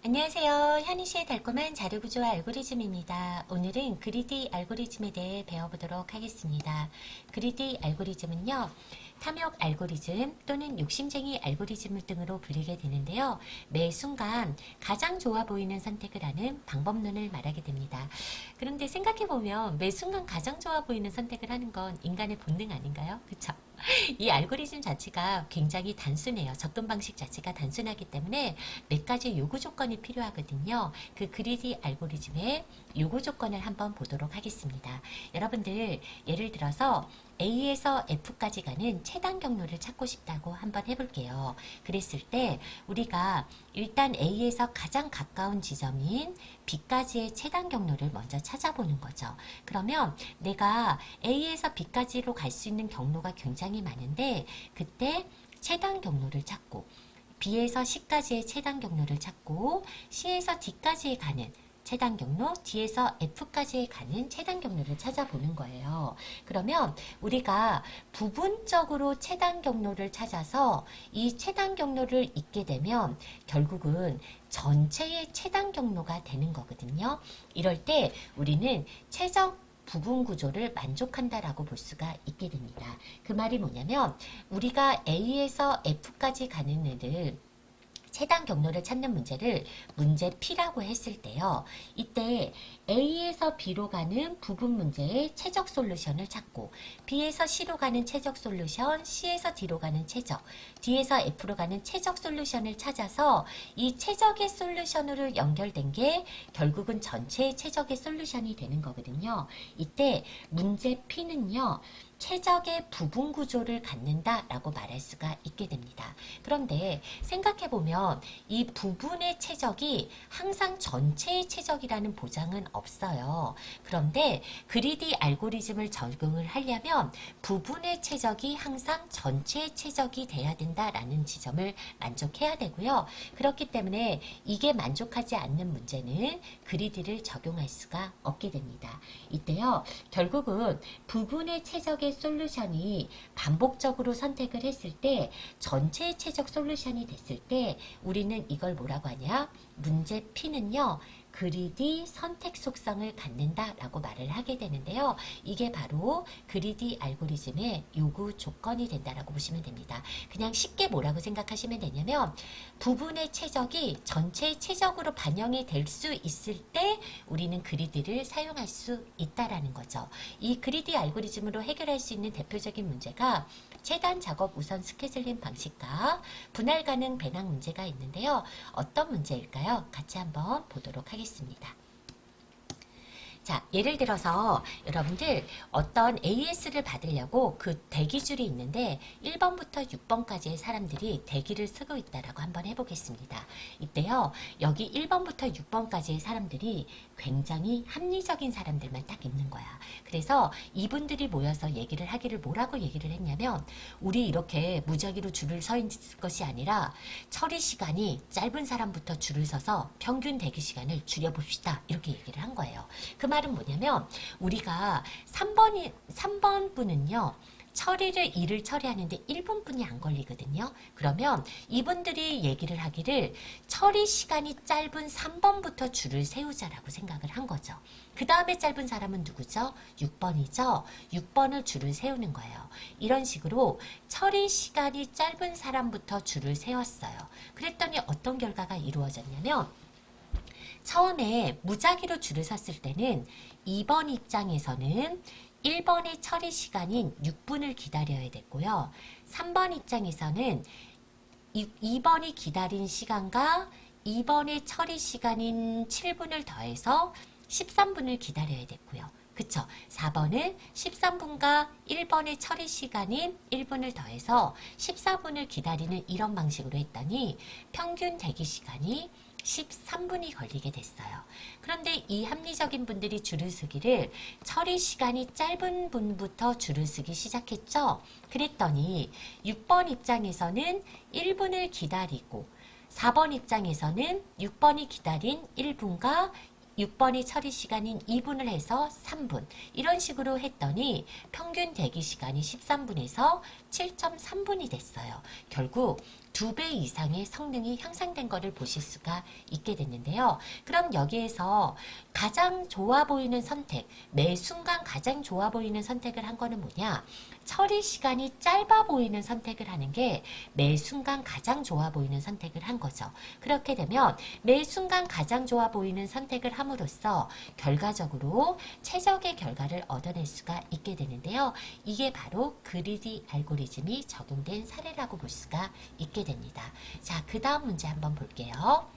안녕하세요. 현희씨의 달콤한 자료구조와 알고리즘입니다. 오늘은 그리디 알고리즘에 대해 배워보도록 하겠습니다. 그리디 알고리즘은요, 탐욕 알고리즘 또는 욕심쟁이 알고리즘 등으로 불리게 되는데요. 매 순간 가장 좋아 보이는 선택을 하는 방법론을 말하게 됩니다. 그런데 생각해보면 매 순간 가장 좋아 보이는 선택을 하는 건 인간의 본능 아닌가요? 그쵸? 이 알고리즘 자체가 굉장히 단순해요. 접근 방식 자체가 단순하기 때문에 몇 가지 요구 조건이 필요하거든요. 그 그리디 알고리즘의 요구 조건을 한번 보도록 하겠습니다. 여러분들 예를 들어서 A에서 F까지 가는 최단 경로를 찾고 싶다고 한번 해볼게요. 그랬을 때 우리가 일단 A에서 가장 가까운 지점인 B까지의 최단 경로를 먼저 찾아보는 거죠. 그러면 내가 A에서 B까지로 갈 수 있는 경로가 굉장히 많은데 그때 최단 경로를 찾고 B에서 C까지의 최단 경로를 찾고 C에서 D까지 가는 최단 경로, D에서 F까지 가는 최단 경로를 찾아보는 거예요. 그러면 우리가 부분적으로 최단 경로를 찾아서 이 최단 경로를 잇게 되면 결국은 전체의 최단 경로가 되는 거거든요. 이럴 때 우리는 최적 부분 구조를 만족한다라고 볼 수가 있게 됩니다. 그 말이 뭐냐면 우리가 A에서 F까지 가는 애를 최단 경로를 찾는 문제를 문제 P라고 했을 때요. 이때 A에서 B로 가는 부분 문제의 최적 솔루션을 찾고 B에서 C로 가는 최적 솔루션, C에서 D로 가는 최적, D에서 F로 가는 최적 솔루션을 찾아서 이 최적의 솔루션으로 연결된 게 결국은 전체의 최적의 솔루션이 되는 거거든요. 이때 문제 P는요. 최적의 부분 구조를 갖는다라고 말할 수가 있게 됩니다. 그런데 생각해보면 이 부분의 최적이 항상 전체의 최적이라는 보장은 없어요. 그런데 그리디 알고리즘을 적용을 하려면 부분의 최적이 항상 전체의 최적이 돼야 된다라는 지점을 만족해야 되고요. 그렇기 때문에 이게 만족하지 않는 문제는 그리디를 적용할 수가 없게 됩니다. 이때요. 결국은 부분의 최적의 솔루션이 반복적으로 선택을 했을 때 전체의 최적 솔루션이 됐을 때 우리는 이걸 뭐라고 하냐? 문제 P는요. 그리디 선택 속성을 갖는다라고 말을 하게 되는데요. 이게 바로 그리디 알고리즘의 요구 조건이 된다라고 보시면 됩니다. 그냥 쉽게 뭐라고 생각하시면 되냐면 부분의 최적이 전체의 최적으로 반영이 될 수 있을 때 우리는 그리디를 사용할 수 있다라는 거죠. 이 그리디 알고리즘으로 해결할 수 있는 대표적인 문제가 최단 작업 우선 스케줄링 방식과 분할 가능 배낭 문제가 있는데요. 어떤 문제일까요? 같이 한번 보도록 하겠습니다. 자, 예를 들어서 여러분들 어떤 AS를 받으려고 그 대기줄이 있는데 1번부터 6번까지의 사람들이 대기를 쓰고 있다라고 한번 해보겠습니다. 이때요, 여기 1번부터 6번까지의 사람들이 굉장히 합리적인 사람들만 딱 있는 거야. 그래서 이분들이 모여서 얘기를 하기를 뭐라고 얘기를 했냐면 우리 이렇게 무작위로 줄을 서 있을 것이 아니라 처리 시간이 짧은 사람부터 줄을 서서 평균 대기 시간을 줄여봅시다. 이렇게 얘기를 한 거예요. 그 말은 뭐냐면 우리가 3번 분은요. 일을 처리하는데 1분뿐이 안 걸리거든요. 그러면 이분들이 얘기를 하기를 처리 시간이 짧은 3번부터 줄을 세우자라고 생각을 한 거죠. 그 다음에 짧은 사람은 누구죠? 6번이죠. 6번을 줄을 세우는 거예요. 이런 식으로 처리 시간이 짧은 사람부터 줄을 세웠어요. 그랬더니 어떤 결과가 이루어졌냐면 처음에 무작위로 줄을 섰을 때는 2번 입장에서는 1번의 처리 시간인 6분을 기다려야 됐고요. 3번 입장에서는 2번이 기다린 시간과 2번의 처리 시간인 7분을 더해서 13분을 기다려야 됐고요. 그쵸? 4번은 13분과 1번의 처리 시간인 1분을 더해서 14분을 기다리는 이런 방식으로 했더니 평균 대기 시간이 13분이 걸리게 됐어요. 그런데 이 합리적인 분들이 줄을 서기를 처리 시간이 짧은 분부터 줄을 서기 시작했죠. 그랬더니 6번 입장에서는 1분을 기다리고 4번 입장에서는 6번이 기다린 1분과 6번이 처리 시간인 2분을 해서 3분 이런 식으로 했더니 평균 대기 시간이 13분에서 7.3분이 됐어요. 결국 2배 이상의 성능이 향상된 것을 보실 수가 있게 됐는데요. 그럼 여기에서 가장 좋아 보이는 선택, 매 순간 가장 좋아 보이는 선택을 한 거는 뭐냐? 처리 시간이 짧아 보이는 선택을 하는 게 매 순간 가장 좋아 보이는 선택을 한 거죠. 그렇게 되면 매 순간 가장 좋아 보이는 선택을 함으로써 결과적으로 최적의 결과를 얻어낼 수가 있게 되는데요. 이게 바로 그리디 알고리즘이 적용된 사례라고 볼 수가 있게 됩니다. 자, 그 다음 문제 한번 볼게요.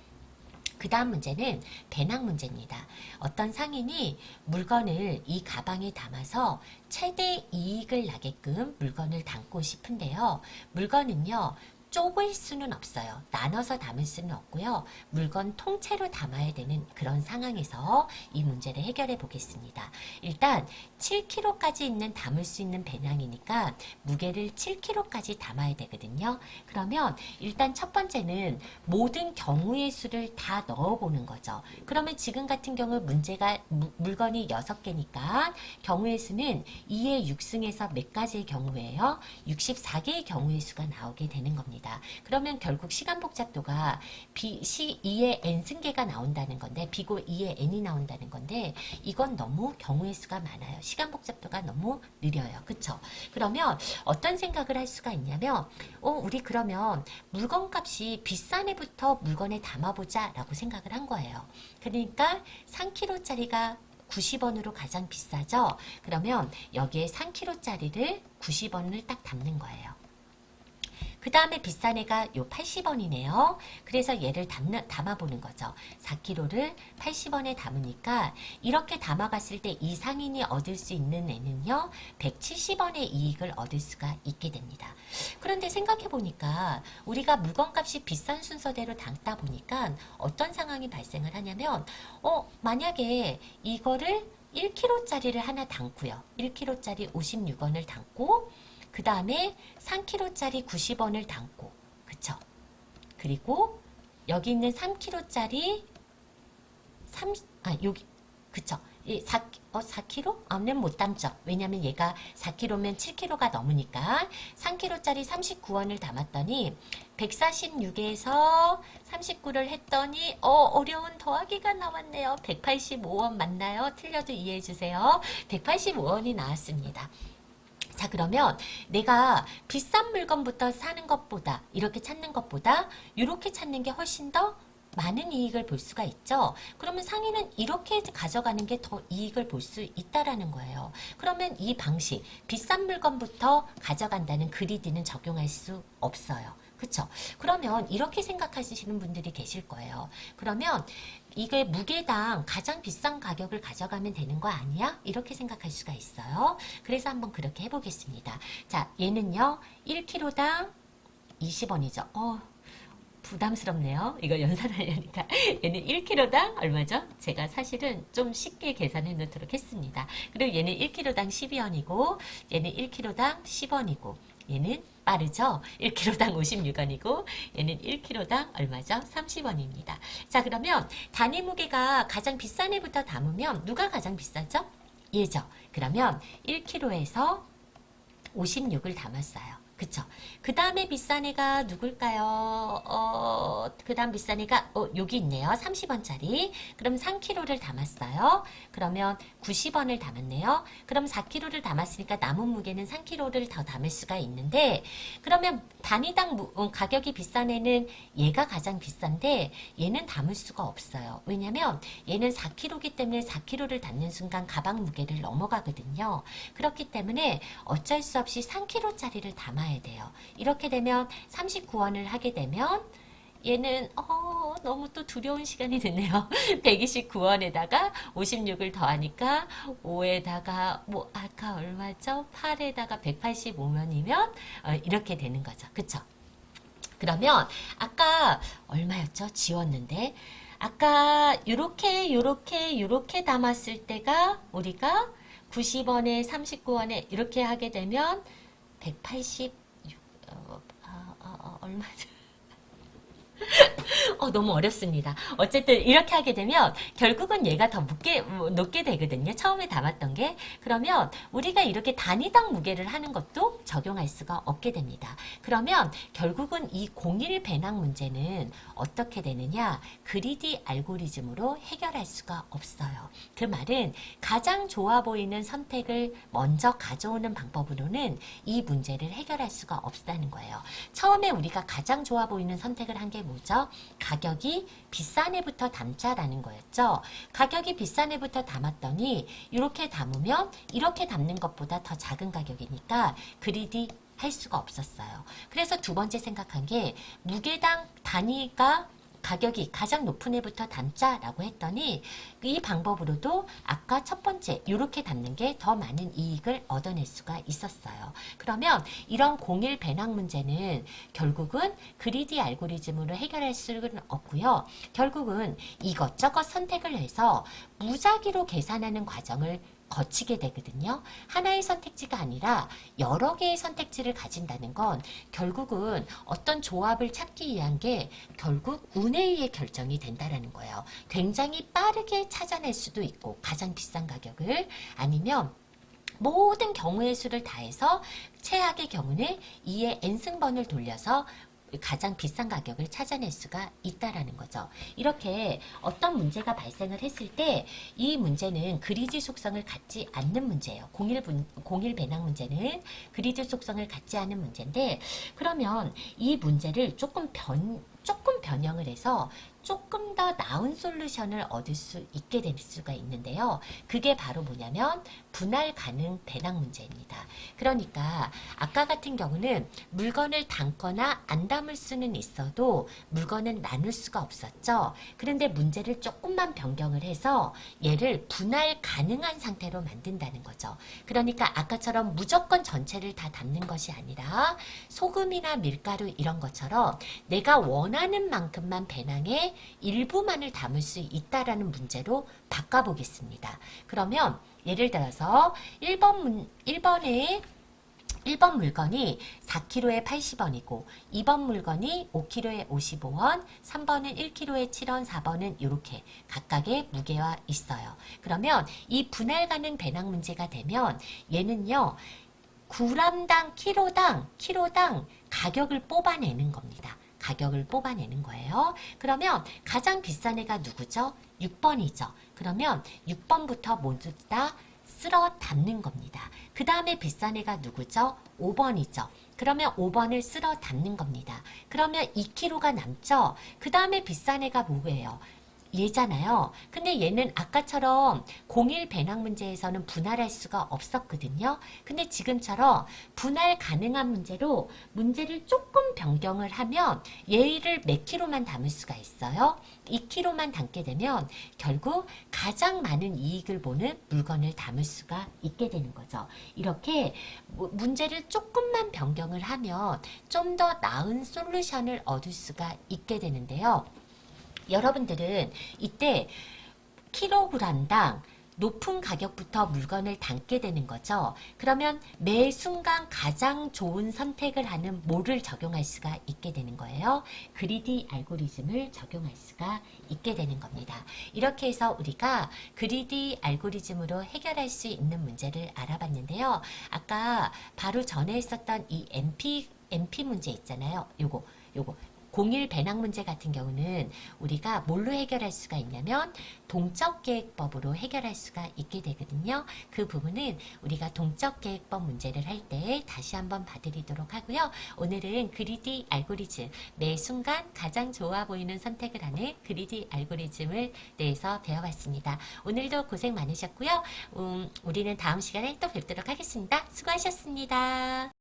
그 다음 문제는 배낭 문제입니다. 어떤 상인이 물건을 이 가방에 담아서 최대 이익을 나게끔 물건을 담고 싶은데요. 물건은요, 쪼갤 수는 없어요. 나눠서 담을 수는 없고요. 물건 통째로 담아야 되는 그런 상황에서 이 문제를 해결해 보겠습니다. 일단 7kg까지 있는 담을 수 있는 배낭이니까 무게를 7kg까지 담아야 되거든요. 그러면 일단 첫 번째는 모든 경우의 수를 다 넣어보는 거죠. 그러면 지금 같은 경우 문제가 물건이 6개니까 경우의 수는 2의 6승에서 몇 가지의 경우예요? 64개의 경우의 수가 나오게 되는 겁니다. 그러면 결국 시간 복잡도가 B2의 n승계가 나온다는 건데 B고 2의 n이 나온다는 건데 이건 너무 경우의 수가 많아요. 시간 복잡도가 너무 느려요. 그쵸? 그러면 어떤 생각을 할 수가 있냐면 우리 그러면 물건값이 비싼 애부터 물건에 담아보자 라고 생각을 한 거예요. 그러니까 3kg짜리가 90원으로 가장 비싸죠? 그러면 여기에 3kg짜리를 90원을 딱 담는 거예요. 그 다음에 비싼 애가 요 80원이네요. 그래서 얘를 담아보는 거죠. 4kg를 80원에 담으니까 이렇게 담아갔을 때 이 상인이 얻을 수 있는 애는요. 170원의 이익을 얻을 수가 있게 됩니다. 그런데 생각해보니까 우리가 물건값이 비싼 순서대로 담다 보니까 어떤 상황이 발생을 하냐면 만약에 이거를 1kg짜리를 하나 담고요. 1kg짜리 56원을 담고 그 다음에 3kg짜리 90원을 담고, 그쵸? 그리고 여기 있는 3kg짜리 여기, 그쵸? 4kg? 는 못 담죠. 왜냐면 얘가 4kg면 7kg가 넘으니까 3kg짜리 39원을 담았더니 146에서 39를 했더니 어려운 더하기가 나왔네요. 185원 맞나요? 틀려도 이해해 주세요. 185원이 나왔습니다. 자, 그러면 내가 비싼 물건부터 사는 것보다 이렇게 찾는 것보다 이렇게 찾는 게 훨씬 더 많은 이익을 볼 수가 있죠. 그러면 상인은 이렇게 가져가는 게 더 이익을 볼 수 있다라는 거예요. 그러면 이 방식, 비싼 물건부터 가져간다는 그리디는 적용할 수 없어요. 그쵸? 그러면 이렇게 생각하시는 분들이 계실 거예요. 그러면 이게 무게당 가장 비싼 가격을 가져가면 되는 거 아니야? 이렇게 생각할 수가 있어요. 그래서 한번 그렇게 해보겠습니다. 자, 얘는요, 1kg당 20원이죠. 부담스럽네요. 이거 연산하려니까. 얘는 1kg당 얼마죠? 제가 사실은 좀 쉽게 계산해 놓도록 했습니다. 그리고 얘는 1kg당 12원이고, 얘는 1kg당 10원이고, 얘는 빠르죠? 1kg당 56원이고 얘는 1kg당 얼마죠? 30원입니다. 자, 그러면 단위 무게가 가장 비싼 애부터 담으면 누가 가장 비싸죠? 얘죠. 그러면 1kg에서 56을 담았어요. 그쵸? 그 다음에 비싼 애가 누굴까요? 그 다음 비싼 애가, 여기 있네요. 30원짜리. 그럼 3kg를 담았어요. 그러면 90원을 담았네요. 그럼 4kg를 담았으니까 남은 무게는 3kg를 더 담을 수가 있는데, 그러면 단위당 가격이 비싼 애는 얘가 가장 비싼데, 얘는 담을 수가 없어요. 왜냐면 얘는 4kg이기 때문에 4kg를 담는 순간 가방 무게를 넘어가거든요. 그렇기 때문에 어쩔 수 없이 3kg짜리를 담아야 돼요. 이렇게 되면 39원을 하게 되면 얘는 너무 또 두려운 시간이 됐네요. 129원에다가 56을 더하니까 5에다가 뭐 아까 얼마죠? 8에다가 185원이면 이렇게 되는 거죠. 그쵸? 그러면 아까 얼마였죠? 지웠는데 아까 요렇게 담았을 때가 우리가 90원에 39원에 이렇게 하게 되면 186 얼마죠? 너무 어렵습니다. 어쨌든 이렇게 하게 되면 결국은 얘가 더 높게 되거든요. 처음에 담았던 게. 그러면 우리가 이렇게 단위당 무게를 하는 것도 적용할 수가 없게 됩니다. 그러면 결국은 이 공일 배낭 문제는 어떻게 되느냐? 그리디 알고리즘으로 해결할 수가 없어요. 그 말은 가장 좋아 보이는 선택을 먼저 가져오는 방법으로는 이 문제를 해결할 수가 없다는 거예요. 처음에 우리가 가장 좋아 보이는 선택을 한 게 뭐죠? 가격이 비싼 애부터 담자라는 거였죠. 가격이 비싼 애부터 담았더니 이렇게 담으면 이렇게 담는 것보다 더 작은 가격이니까 그리디 할 수가 없었어요. 그래서 두 번째 생각한 게 무게당 단위가 가격이 가장 높은 애부터 담자라고 했더니 이 방법으로도 아까 첫 번째 이렇게 담는 게 더 많은 이익을 얻어낼 수가 있었어요. 그러면 이런 공일 배낭 문제는 결국은 그리디 알고리즘으로 해결할 수는 없고요. 결국은 이것저것 선택을 해서 무작위로 계산하는 과정을 거치게 되거든요. 하나의 선택지가 아니라 여러 개의 선택지를 가진다는 건 결국은 어떤 조합을 찾기 위한 게 결국 운에 의해 결정이 된다는 거예요. 굉장히 빠르게 찾아낼 수도 있고 가장 비싼 가격을 아니면 모든 경우의 수를 다해서 최악의 경우는 2의 n승번을 돌려서 가장 비싼 가격을 찾아낼 수가 있다라는 거죠. 이렇게 어떤 문제가 발생을 했을 때 이 문제는 그리디 속성을 갖지 않는 문제예요. 공일 배낭 문제는 그리디 속성을 갖지 않은 문제인데 그러면 이 문제를 조금 변형을 해서 조금 더 나은 솔루션을 얻을 수 있게 될 수가 있는데요. 그게 바로 뭐냐면 분할 가능 배낭 문제입니다. 그러니까 아까 같은 경우는 물건을 담거나 안 담을 수는 있어도 물건은 나눌 수가 없었죠. 그런데 문제를 조금만 변경을 해서 얘를 분할 가능한 상태로 만든다는 거죠. 그러니까 아까처럼 무조건 전체를 다 담는 것이 아니라 소금이나 밀가루 이런 것처럼 내가 원하는 만큼만 배낭에 일부만을 담을 수 있다라는 문제로 바꿔보겠습니다. 그러면 예를 들어서 1번에 1번 물건이 4kg에 80원이고 2번 물건이 5kg에 55원, 3번은 1kg에 7원, 4번은 이렇게 각각의 무게와 있어요. 그러면 이 분할 가능 배낭 문제가 되면 얘는요. g당, 키로당 가격을 뽑아내는 겁니다. 가격을 뽑아내는 거예요. 그러면 가장 비싼 애가 누구죠? 6번이죠. 그러면 6번부터 모두 다 쓸어 담는 겁니다. 그 다음에 비싼 애가 누구죠? 5번이죠. 그러면 5번을 쓸어 담는 겁니다. 그러면 2kg가 남죠? 그 다음에 비싼 애가 뭐예요? 얘잖아요. 근데 얘는 아까처럼 공일 배낭 문제에서는 분할할 수가 없었거든요. 근데 지금처럼 분할 가능한 문제로 문제를 조금 변경을 하면 얘를 몇 킬로만 담을 수가 있어요. 2kg만 담게 되면 결국 가장 많은 이익을 보는 물건을 담을 수가 있게 되는 거죠. 이렇게 문제를 조금만 변경을 하면 좀 더 나은 솔루션을 얻을 수가 있게 되는데요. 여러분들은 이때 킬로그램당 높은 가격부터 물건을 담게 되는 거죠. 그러면 매 순간 가장 좋은 선택을 하는 뭐를 적용할 수가 있게 되는 거예요. 그리디 알고리즘을 적용할 수가 있게 되는 겁니다. 이렇게 해서 우리가 그리디 알고리즘으로 해결할 수 있는 문제를 알아봤는데요. 아까 바로 전에 했었던 이 MP 문제 있잖아요. 요거 공일 배낭 문제 같은 경우는 우리가 뭘로 해결할 수가 있냐면 동적계획법으로 해결할 수가 있게 되거든요. 그 부분은 우리가 동적계획법 문제를 할 때 다시 한번 봐드리도록 하고요. 오늘은 그리디 알고리즘, 매 순간 가장 좋아 보이는 선택을 하는 그리디 알고리즘을 대해서 배워봤습니다. 오늘도 고생 많으셨고요. 우리는 다음 시간에 또 뵙도록 하겠습니다. 수고하셨습니다.